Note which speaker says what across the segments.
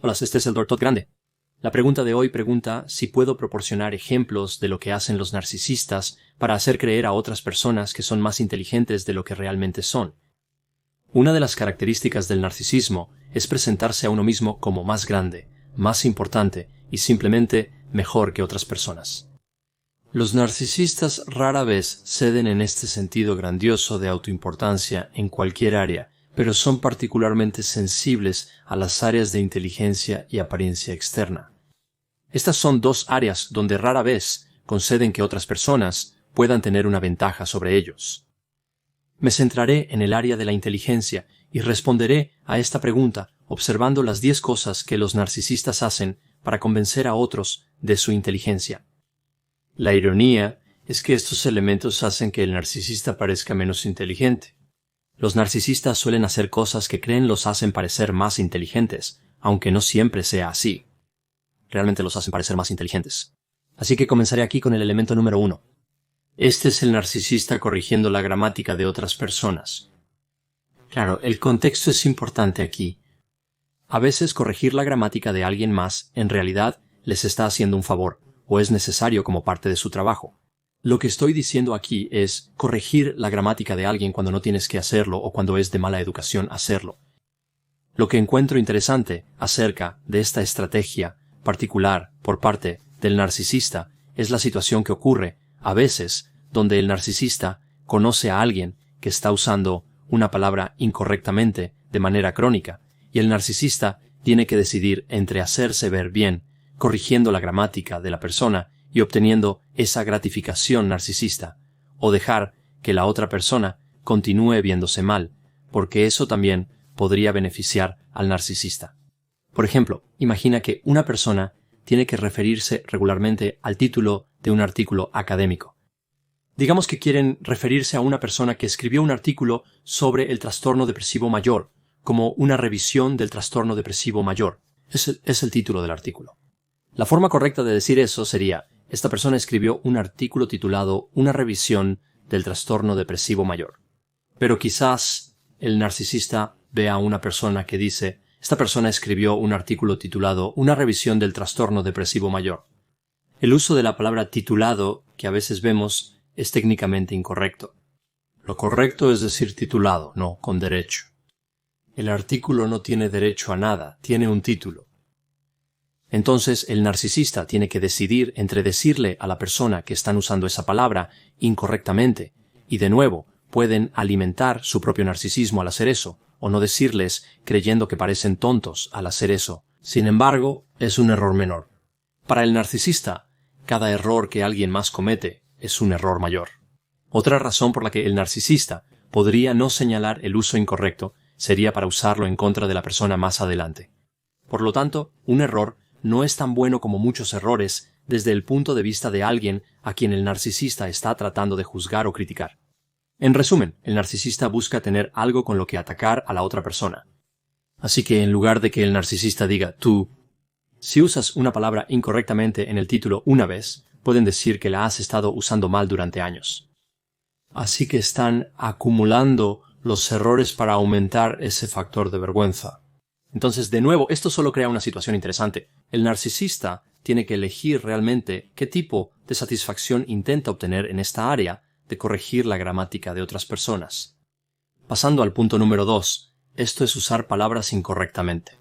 Speaker 1: Hola, este es el Dr. Todd Grande. La pregunta de hoy pregunta si puedo proporcionar ejemplos de lo que hacen los narcisistas para hacer creer a otras personas que son más inteligentes de lo que realmente son. Una de las características del narcisismo es presentarse a uno mismo como más grande, más importante y simplemente mejor que otras personas. Los narcisistas rara vez ceden en este sentido grandioso de autoimportancia en cualquier área, pero son particularmente sensibles a las áreas de inteligencia y apariencia externa. Estas son dos áreas donde rara vez conceden que otras personas puedan tener una ventaja sobre ellos. Me centraré en el área de la inteligencia y responderé a esta pregunta observando las 10 cosas que los narcisistas hacen para convencer a otros de su inteligencia. La ironía es que estos elementos hacen que el narcisista parezca menos inteligente. Los narcisistas suelen hacer cosas que creen los hacen parecer más inteligentes, aunque no siempre sea así. Realmente los hacen parecer más inteligentes. Así que comenzaré aquí con el elemento número 1. Este es el narcisista corrigiendo la gramática de otras personas. Claro, el contexto es importante aquí. A veces corregir la gramática de alguien más en realidad les está haciendo un favor, o es necesario como parte de su trabajo. Lo que estoy diciendo aquí es corregir la gramática de alguien cuando no tienes que hacerlo o cuando es de mala educación hacerlo. Lo que encuentro interesante acerca de esta estrategia particular por parte del narcisista es la situación que ocurre a veces donde el narcisista conoce a alguien que está usando una palabra incorrectamente de manera crónica y el narcisista tiene que decidir entre hacerse ver bien corrigiendo la gramática de la persona y obteniendo esa gratificación narcisista, o dejar que la otra persona continúe viéndose mal, porque eso también podría beneficiar al narcisista. Por ejemplo, imagina que una persona tiene que referirse regularmente al título de un artículo académico. Digamos que quieren referirse a una persona que escribió un artículo sobre el trastorno depresivo mayor, como una revisión del trastorno depresivo mayor. Es el título del artículo. La forma correcta de decir eso sería: esta persona escribió un artículo titulado Una revisión del trastorno depresivo mayor. Pero quizás el narcisista vea a una persona que dice: esta persona escribió un artículo titulado Una revisión del trastorno depresivo mayor. El uso de la palabra titulado que a veces vemos es técnicamente incorrecto. Lo correcto es decir titulado, no con derecho. El artículo no tiene derecho a nada, tiene un título. Entonces el narcisista tiene que decidir entre decirle a la persona que están usando esa palabra incorrectamente, y de nuevo pueden alimentar su propio narcisismo al hacer eso, o no decirles creyendo que parecen tontos al hacer eso. Sin embargo, es un error menor. Para el narcisista, cada error que alguien más comete es un error mayor. Otra razón por la que el narcisista podría no señalar el uso incorrecto sería para usarlo en contra de la persona más adelante. Por lo tanto, un error no es tan bueno como muchos errores desde el punto de vista de alguien a quien el narcisista está tratando de juzgar o criticar. En resumen, el narcisista busca tener algo con lo que atacar a la otra persona. Así que en lugar de que el narcisista diga tú, si usas una palabra incorrectamente en el título una vez, pueden decir que la has estado usando mal durante años. Así que están acumulando los errores para aumentar ese factor de vergüenza. Entonces, de nuevo, esto solo crea una situación interesante. El narcisista tiene que elegir realmente qué tipo de satisfacción intenta obtener en esta área de corregir la gramática de otras personas. Pasando al punto número 2, esto es usar palabras incorrectamente.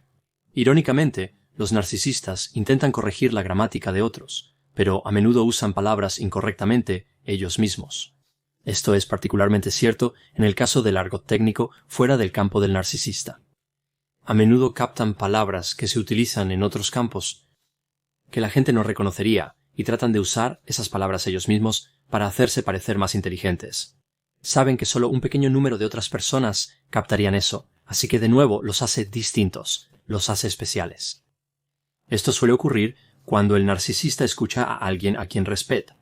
Speaker 1: Irónicamente, los narcisistas intentan corregir la gramática de otros, pero a menudo usan palabras incorrectamente ellos mismos. Esto es particularmente cierto en el caso del argot técnico fuera del campo del narcisista. A menudo captan palabras que se utilizan en otros campos que la gente no reconocería y tratan de usar esas palabras ellos mismos para hacerse parecer más inteligentes. Saben que solo un pequeño número de otras personas captarían eso, así que de nuevo los hace distintos, los hace especiales. Esto suele ocurrir cuando el narcisista escucha a alguien a quien respeta.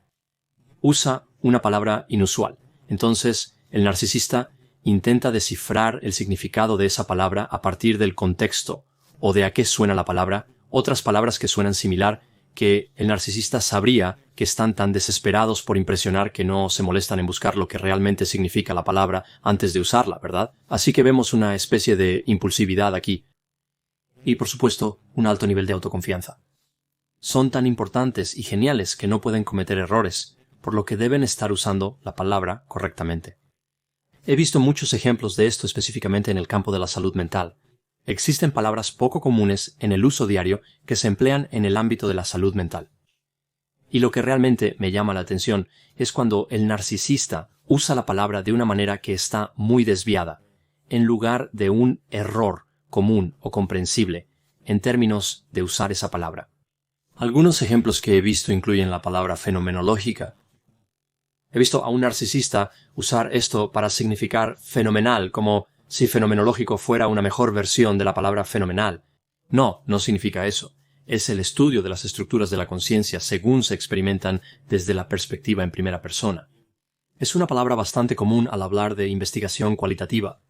Speaker 1: Usa una palabra inusual. Entonces, el narcisista intenta descifrar el significado de esa palabra a partir del contexto o de a qué suena la palabra, otras palabras que suenan similar que el narcisista sabría que están tan desesperados por impresionar que no se molestan en buscar lo que realmente significa la palabra antes de usarla, ¿verdad? Así que vemos una especie de impulsividad aquí. y, por supuesto, un alto nivel de autoconfianza. Son tan importantes y geniales que no pueden cometer errores, por lo que deben estar usando la palabra correctamente. He visto muchos ejemplos de esto específicamente en el campo de la salud mental. Existen palabras poco comunes en el uso diario que se emplean en el ámbito de la salud mental. Y lo que realmente me llama la atención es cuando el narcisista usa la palabra de una manera que está muy desviada, en lugar de un error común o comprensible en términos de usar esa palabra. Algunos ejemplos que he visto incluyen la palabra fenomenológica. He visto a un narcisista usar esto para significar fenomenal, como si fenomenológico fuera una mejor versión de la palabra fenomenal. No significa eso. Es el estudio de las estructuras de la conciencia según se experimentan desde la perspectiva en primera persona. Es una palabra bastante común al hablar de investigación cualitativa.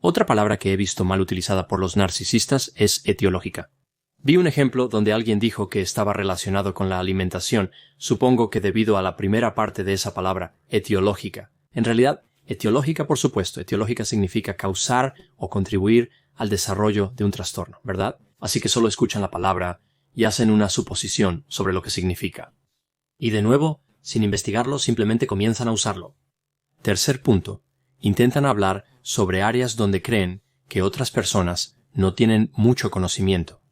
Speaker 1: Otra palabra que he visto mal utilizada por los narcisistas es etiológica. Vi un ejemplo donde alguien dijo que estaba relacionado con la alimentación, supongo que debido a la primera parte de esa palabra, etiológica. En realidad, etiológica, por supuesto, etiológica significa causar o contribuir al desarrollo de un trastorno, ¿verdad? Así que solo escuchan la palabra y hacen una suposición sobre lo que significa. Y de nuevo, sin investigarlo, simplemente comienzan a usarlo. Tercer punto, intentan hablar sobre áreas donde creen que otras personas no tienen mucho conocimiento.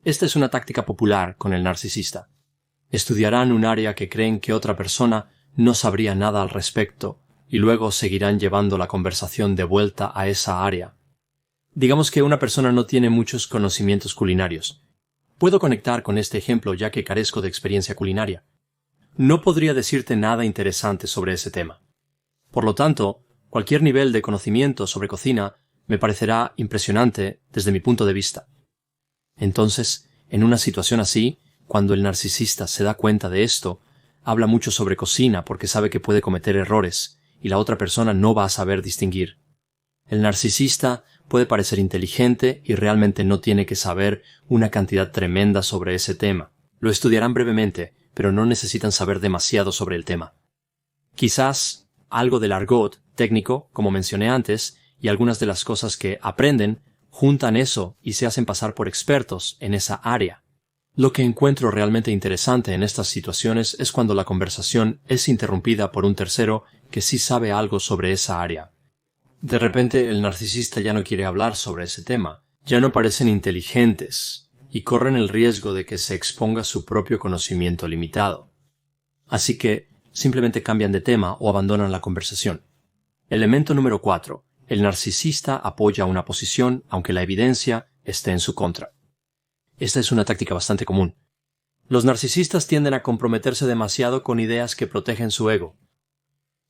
Speaker 1: Esta es una táctica popular con el narcisista. Estudiarán un área que creen que otra persona no sabría nada al respecto y luego seguirán llevando la conversación de vuelta a esa área. Digamos que una persona no tiene muchos conocimientos culinarios. Puedo conectar con este ejemplo ya que carezco de experiencia culinaria. No podría decirte nada interesante sobre ese tema. Por lo tanto, cualquier nivel de conocimiento sobre cocina me parecerá impresionante desde mi punto de vista. Entonces, en una situación así, cuando el narcisista se da cuenta de esto, habla mucho sobre cocina porque sabe que puede cometer errores y la otra persona no va a saber distinguir. El narcisista puede parecer inteligente y realmente no tiene que saber una cantidad tremenda sobre ese tema. Lo estudiarán brevemente, pero no necesitan saber demasiado sobre el tema. Quizás algo del argot técnico, como mencioné antes, y algunas de las cosas que aprenden, juntan eso y se hacen pasar por expertos en esa área. Lo que encuentro realmente interesante en estas situaciones es cuando la conversación es interrumpida por un tercero que sí sabe algo sobre esa área. De repente el narcisista ya no quiere hablar sobre ese tema, ya no parecen inteligentes y corren el riesgo de que se exponga su propio conocimiento limitado. Así que simplemente cambian de tema o abandonan la conversación. Elemento número 4. El narcisista apoya una posición aunque la evidencia esté en su contra. Esta es una táctica bastante común. Los narcisistas tienden a comprometerse demasiado con ideas que protegen su ego.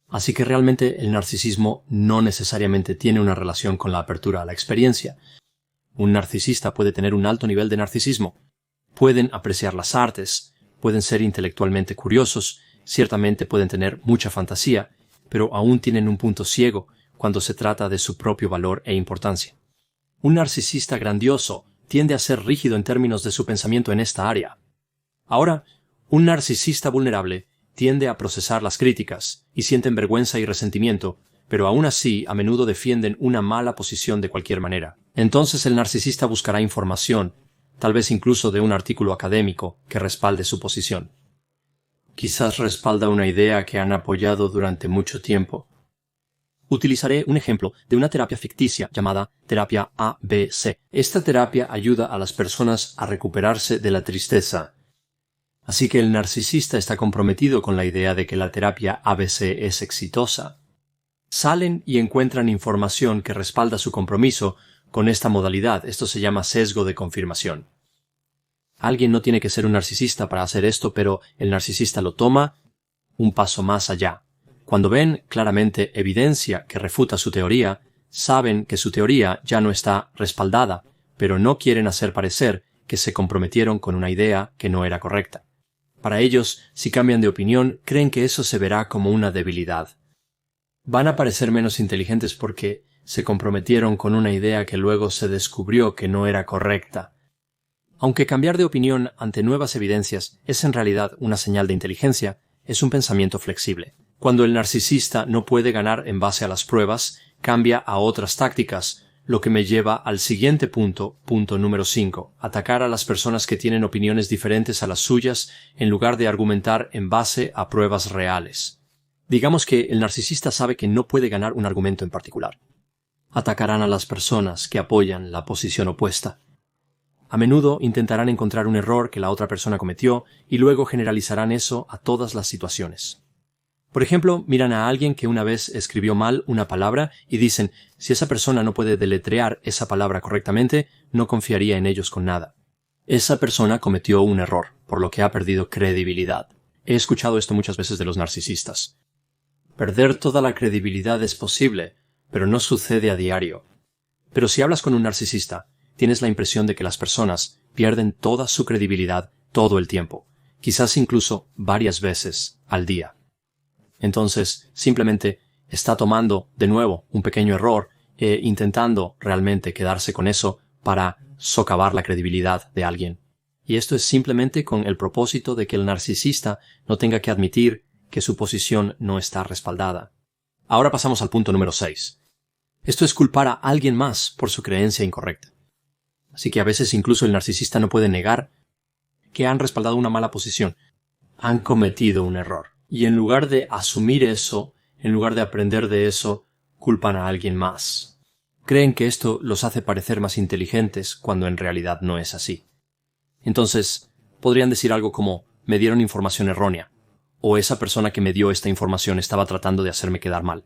Speaker 1: Así que realmente el narcisismo no necesariamente tiene una relación con la apertura a la experiencia. Un narcisista puede tener un alto nivel de narcisismo. Pueden apreciar las artes, pueden ser intelectualmente curiosos, ciertamente pueden tener mucha fantasía, pero aún tienen un punto ciego cuando se trata de su propio valor e importancia. Un narcisista grandioso tiende a ser rígido en términos de su pensamiento en esta área. Ahora, un narcisista vulnerable tiende a procesar las críticas y sienten vergüenza y resentimiento, pero aún así a menudo defienden una mala posición de cualquier manera. Entonces el narcisista buscará información, tal vez incluso de un artículo académico que respalde su posición. Quizás respalda una idea que han apoyado durante mucho tiempo. Utilizaré un ejemplo de una terapia ficticia llamada terapia ABC. Esta terapia ayuda a las personas a recuperarse de la tristeza. Así que el narcisista está comprometido con la idea de que la terapia ABC es exitosa. Salen y encuentran información que respalda su compromiso con esta modalidad. Esto se llama sesgo de confirmación. Alguien no tiene que ser un narcisista para hacer esto, pero el narcisista lo toma un paso más allá. Cuando ven claramente evidencia que refuta su teoría, saben que su teoría ya no está respaldada, pero no quieren hacer parecer que se comprometieron con una idea que no era correcta. Para ellos, si cambian de opinión, creen que eso se verá como una debilidad. Van a parecer menos inteligentes porque se comprometieron con una idea que luego se descubrió que no era correcta. Aunque cambiar de opinión ante nuevas evidencias es en realidad una señal de inteligencia, es un pensamiento flexible. Cuando el narcisista no puede ganar en base a las pruebas, cambia a otras tácticas, Lo que me lleva al siguiente punto número 5, atacar a las personas que tienen opiniones diferentes a las suyas en lugar de argumentar en base a pruebas reales. Digamos que el narcisista sabe que no puede ganar un argumento en particular. Atacarán a las personas que apoyan la posición opuesta. A menudo intentarán encontrar un error que la otra persona cometió y luego generalizarán eso a todas las situaciones. Por ejemplo, miran a alguien que una vez escribió mal una palabra y dicen, si esa persona no puede deletrear esa palabra correctamente, no confiaría en ellos con nada. Esa persona cometió un error, por lo que ha perdido credibilidad. He escuchado esto muchas veces de los narcisistas. Perder toda la credibilidad es posible, pero no sucede a diario. Pero si hablas con un narcisista, tienes la impresión de que las personas pierden toda su credibilidad todo el tiempo, quizás incluso varias veces al día. Entonces, simplemente está tomando, de nuevo, un pequeño error e intentando realmente quedarse con eso para socavar la credibilidad de alguien. Y esto es simplemente con el propósito de que el narcisista no tenga que admitir que su posición no está respaldada. Ahora pasamos al punto número 6. Esto es culpar a alguien más por su creencia incorrecta. Así que a veces incluso el narcisista no puede negar que han respaldado una mala posición. Han cometido un error. Y en lugar de asumir eso, en lugar de aprender de eso, culpan a alguien más. Creen que esto los hace parecer más inteligentes cuando en realidad no es así. Entonces, podrían decir algo como, me dieron información errónea, o esa persona que me dio esta información estaba tratando de hacerme quedar mal.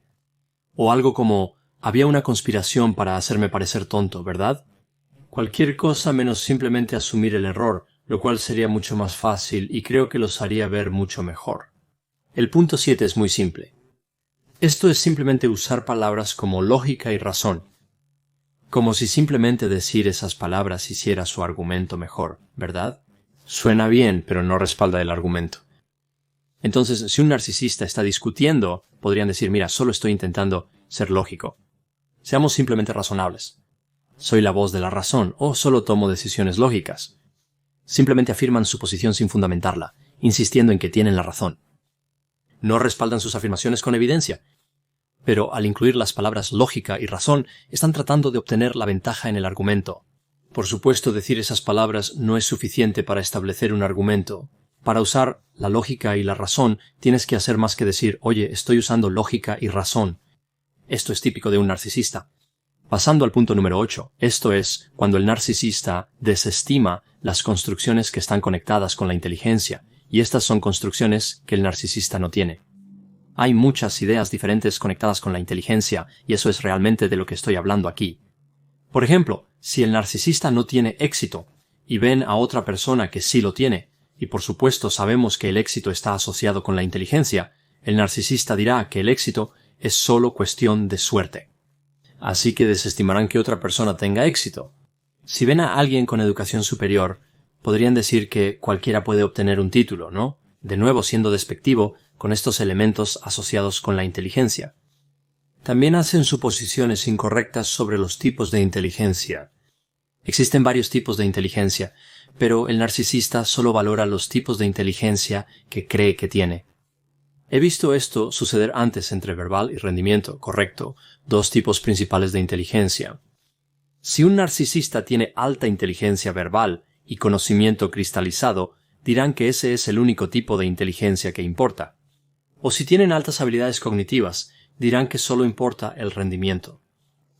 Speaker 1: O algo como, había una conspiración para hacerme parecer tonto, ¿verdad? Cualquier cosa menos simplemente asumir el error, lo cual sería mucho más fácil y creo que los haría ver mucho mejor. El punto 7 es muy simple. Esto es simplemente usar palabras como lógica y razón, como si simplemente decir esas palabras hiciera su argumento mejor, ¿verdad? Suena bien, pero no respalda el argumento. Entonces, si un narcisista está discutiendo, podrían decir, mira, solo estoy intentando ser lógico. Seamos simplemente razonables. Soy la voz de la razón, o solo tomo decisiones lógicas. Simplemente afirman su posición sin fundamentarla, insistiendo en que tienen la razón. No respaldan sus afirmaciones con evidencia, pero al incluir las palabras lógica y razón, están tratando de obtener la ventaja en el argumento. Por supuesto, decir esas palabras no es suficiente para establecer un argumento. Para usar la lógica y la razón, tienes que hacer más que decir, oye, estoy usando lógica y razón. Esto es típico de un narcisista. Pasando al punto número 8, esto es cuando el narcisista desestima las construcciones que están conectadas con la inteligencia, y estas son construcciones que el narcisista no tiene. Hay muchas ideas diferentes conectadas con la inteligencia, y eso es realmente de lo que estoy hablando aquí. Por ejemplo, si el narcisista no tiene éxito, y ven a otra persona que sí lo tiene, y por supuesto sabemos que el éxito está asociado con la inteligencia, el narcisista dirá que el éxito es solo cuestión de suerte. Así que desestimarán que otra persona tenga éxito. Si ven a alguien con educación superior, podrían decir que cualquiera puede obtener un título, ¿no? De nuevo siendo despectivo con estos elementos asociados con la inteligencia. También hacen suposiciones incorrectas sobre los tipos de inteligencia. Existen varios tipos de inteligencia, pero el narcisista solo valora los tipos de inteligencia que cree que tiene. He visto esto suceder antes entre verbal y rendimiento, correcto, dos tipos principales de inteligencia. Si un narcisista tiene alta inteligencia verbal y conocimiento cristalizado, dirán que ese es el único tipo de inteligencia que importa. O si tienen altas habilidades cognitivas, dirán que solo importa el rendimiento.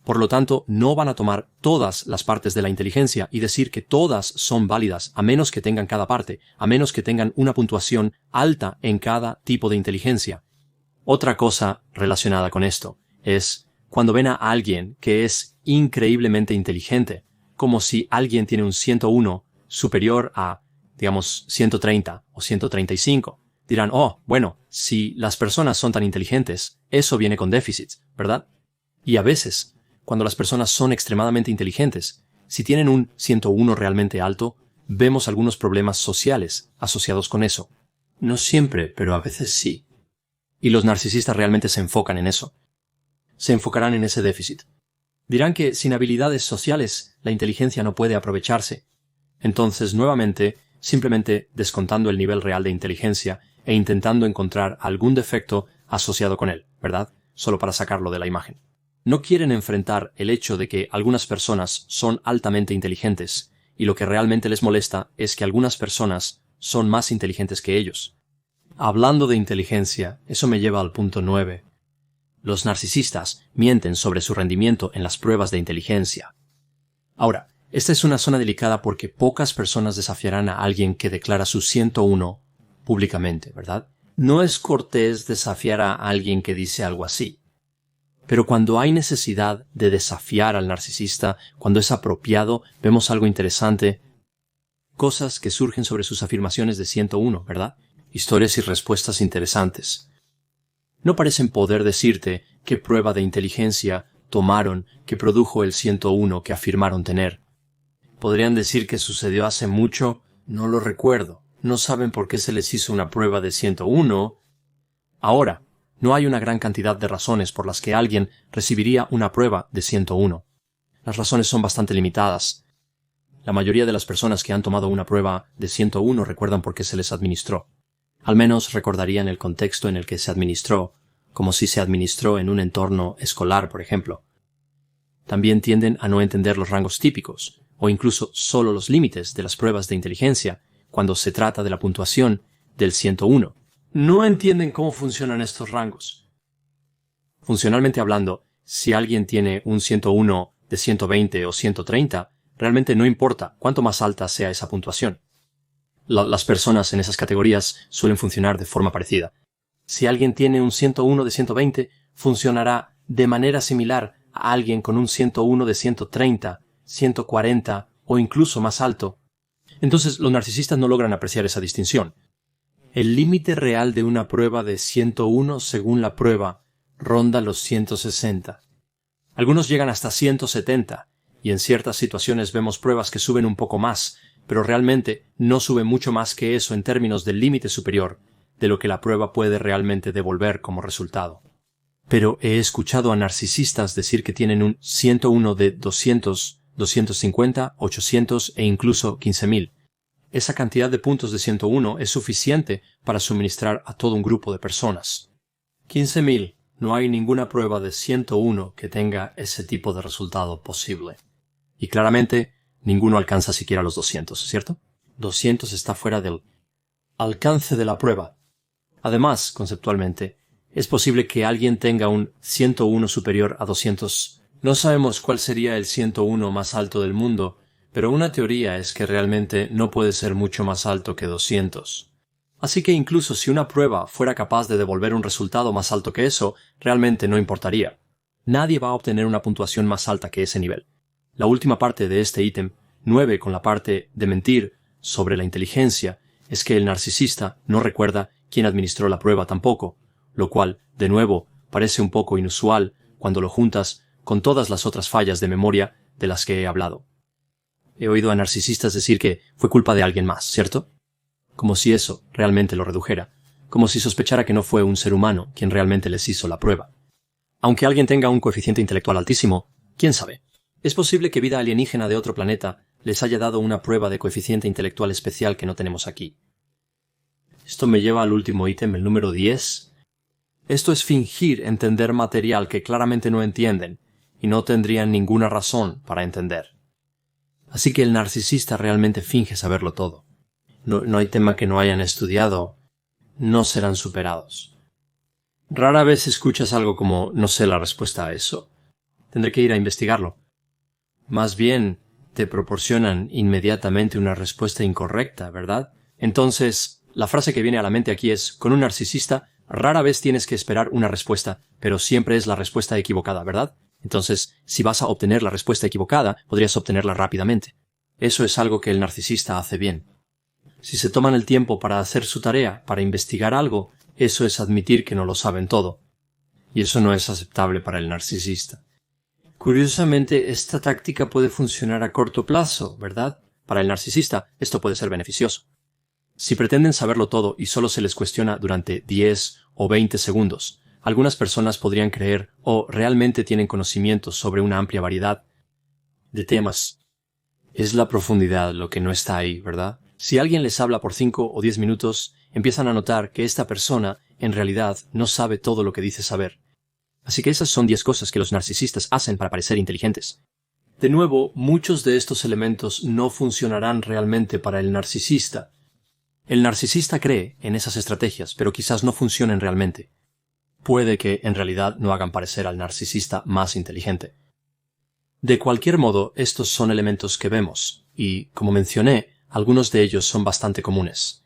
Speaker 1: Por lo tanto, no van a tomar todas las partes de la inteligencia y decir que todas son válidas, a menos que tengan cada parte, a menos que tengan una puntuación alta en cada tipo de inteligencia. Otra cosa relacionada con esto es cuando ven a alguien que es increíblemente inteligente, como si alguien tiene un 101 superior a, digamos, 130 o 135. Dirán, oh, bueno, si las personas son tan inteligentes, eso viene con déficits, ¿verdad? Y a veces, cuando las personas son extremadamente inteligentes, si tienen un 101 realmente alto, vemos algunos problemas sociales asociados con eso. No siempre, pero a veces sí. Y los narcisistas realmente se enfocan en eso. Se enfocarán en ese déficit. Dirán que sin habilidades sociales la inteligencia no puede aprovecharse. Entonces, nuevamente, simplemente descontando el nivel real de inteligencia e intentando encontrar algún defecto asociado con él, ¿verdad? Solo para sacarlo de la imagen. No quieren enfrentar el hecho de que algunas personas son altamente inteligentes, y lo que realmente les molesta es que algunas personas son más inteligentes que ellos. Hablando de inteligencia, eso me lleva al punto 9. Los narcisistas mienten sobre su rendimiento en las pruebas de inteligencia. Ahora, esta es una zona delicada porque pocas personas desafiarán a alguien que declara su 101 públicamente, ¿verdad? No es cortés desafiar a alguien que dice algo así. Pero cuando hay necesidad de desafiar al narcisista, cuando es apropiado, vemos algo interesante. Cosas que surgen sobre sus afirmaciones de 101, ¿verdad? Historias y respuestas interesantes. No parecen poder decirte qué prueba de inteligencia tomaron que produjo el 101 que afirmaron tener. Podrían decir que sucedió hace mucho, no lo recuerdo. No saben por qué se les hizo una prueba de 101. Ahora, no hay una gran cantidad de razones por las que alguien recibiría una prueba de 101. Las razones son bastante limitadas. La mayoría de las personas que han tomado una prueba de 101 recuerdan por qué se les administró. Al menos recordarían el contexto en el que se administró, como si se administró en un entorno escolar, por ejemplo. También tienden a no entender los rangos típicos, o incluso solo los límites de las pruebas de inteligencia, cuando se trata de la puntuación del 101. No entienden cómo funcionan estos rangos. Funcionalmente hablando, si alguien tiene un 101 de 120 o 130, realmente no importa cuánto más alta sea esa puntuación. Las personas en esas categorías suelen funcionar de forma parecida. Si alguien tiene un 101 de 120, funcionará de manera similar a alguien con un 101 de 130, 140 o incluso más alto. Entonces, los narcisistas no logran apreciar esa distinción. El límite real de una prueba de 101 según la prueba ronda los 160. Algunos llegan hasta 170, y en ciertas situaciones vemos pruebas que suben un poco más, pero realmente no sube mucho más que eso en términos del límite superior de lo que la prueba puede realmente devolver como resultado. Pero he escuchado a narcisistas decir que tienen un 101 de 200, 250, 800 e incluso 15.000. Esa cantidad de puntos de 101 es suficiente para suministrar a todo un grupo de personas. 15.000. No hay ninguna prueba de 101 que tenga ese tipo de resultado posible. Y claramente, ninguno alcanza siquiera los 200, ¿cierto? 200 está fuera del alcance de la prueba. Además, conceptualmente, es posible que alguien tenga un 101 superior a 200. No sabemos cuál sería el 101 más alto del mundo, pero una teoría es que realmente no puede ser mucho más alto que 200. Así que incluso si una prueba fuera capaz de devolver un resultado más alto que eso, realmente no importaría. Nadie va a obtener una puntuación más alta que ese nivel. La última parte de este ítem, 9 con la parte de mentir sobre la inteligencia, es que el narcisista no recuerda quién administró la prueba tampoco, lo cual, de nuevo, parece un poco inusual cuando lo juntas con todas las otras fallas de memoria de las que he hablado. He oído a narcisistas decir que fue culpa de alguien más, ¿cierto? Como si eso realmente lo redujera, como si sospechara que no fue un ser humano quien realmente les hizo la prueba. Aunque alguien tenga un coeficiente intelectual altísimo, ¿quién sabe? Es posible que vida alienígena de otro planeta les haya dado una prueba de coeficiente intelectual especial que no tenemos aquí. Esto me lleva al último ítem, el número 10. Esto es fingir entender material que claramente no entienden y no tendrían ninguna razón para entender. Así que el narcisista realmente finge saberlo todo. No hay tema que no hayan estudiado. No serán superados. Rara vez escuchas algo como no sé la respuesta a eso. Tendré que ir a investigarlo. Más bien, te proporcionan inmediatamente una respuesta incorrecta, ¿verdad? Entonces, la frase que viene a la mente aquí es, con un narcisista, rara vez tienes que esperar una respuesta, pero siempre es la respuesta equivocada, ¿verdad? Entonces, si vas a obtener la respuesta equivocada, podrías obtenerla rápidamente. Eso es algo que el narcisista hace bien. Si se toman el tiempo para hacer su tarea, para investigar algo, eso es admitir que no lo saben todo. Y eso no es aceptable para el narcisista. Curiosamente, esta táctica puede funcionar a corto plazo, ¿verdad? Para el narcisista, esto puede ser beneficioso. Si pretenden saberlo todo y solo se les cuestiona durante 10 o 20 segundos, algunas personas podrían creer o realmente tienen conocimientos sobre una amplia variedad de temas. Es la profundidad lo que no está ahí, ¿verdad? Si alguien les habla por 5 o 10 minutos, empiezan a notar que esta persona, en realidad, no sabe todo lo que dice saber. Así que esas son 10 cosas que los narcisistas hacen para parecer inteligentes. De nuevo, muchos de estos elementos no funcionarán realmente para el narcisista. El narcisista cree en esas estrategias, pero quizás no funcionen realmente. Puede que en realidad no hagan parecer al narcisista más inteligente. De cualquier modo, estos son elementos que vemos, y, como mencioné, algunos de ellos son bastante comunes.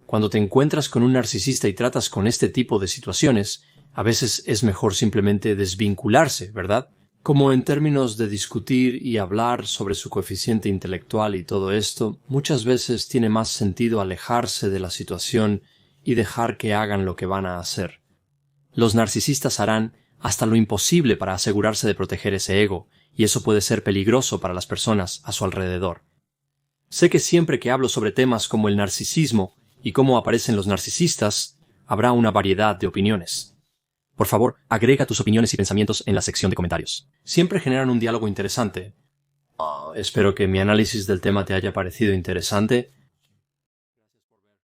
Speaker 1: Cuando te encuentras con un narcisista y tratas con este tipo de situaciones, a veces es mejor simplemente desvincularse, ¿verdad? Como en términos de discutir y hablar sobre su coeficiente intelectual y todo esto, muchas veces tiene más sentido alejarse de la situación y dejar que hagan lo que van a hacer. Los narcisistas harán hasta lo imposible para asegurarse de proteger ese ego, y eso puede ser peligroso para las personas a su alrededor. Sé que siempre que hablo sobre temas como el narcisismo y cómo aparecen los narcisistas, habrá una variedad de opiniones. Por favor, agrega tus opiniones y pensamientos en la sección de comentarios. Siempre generan un diálogo interesante. Espero que mi análisis del tema te haya parecido interesante.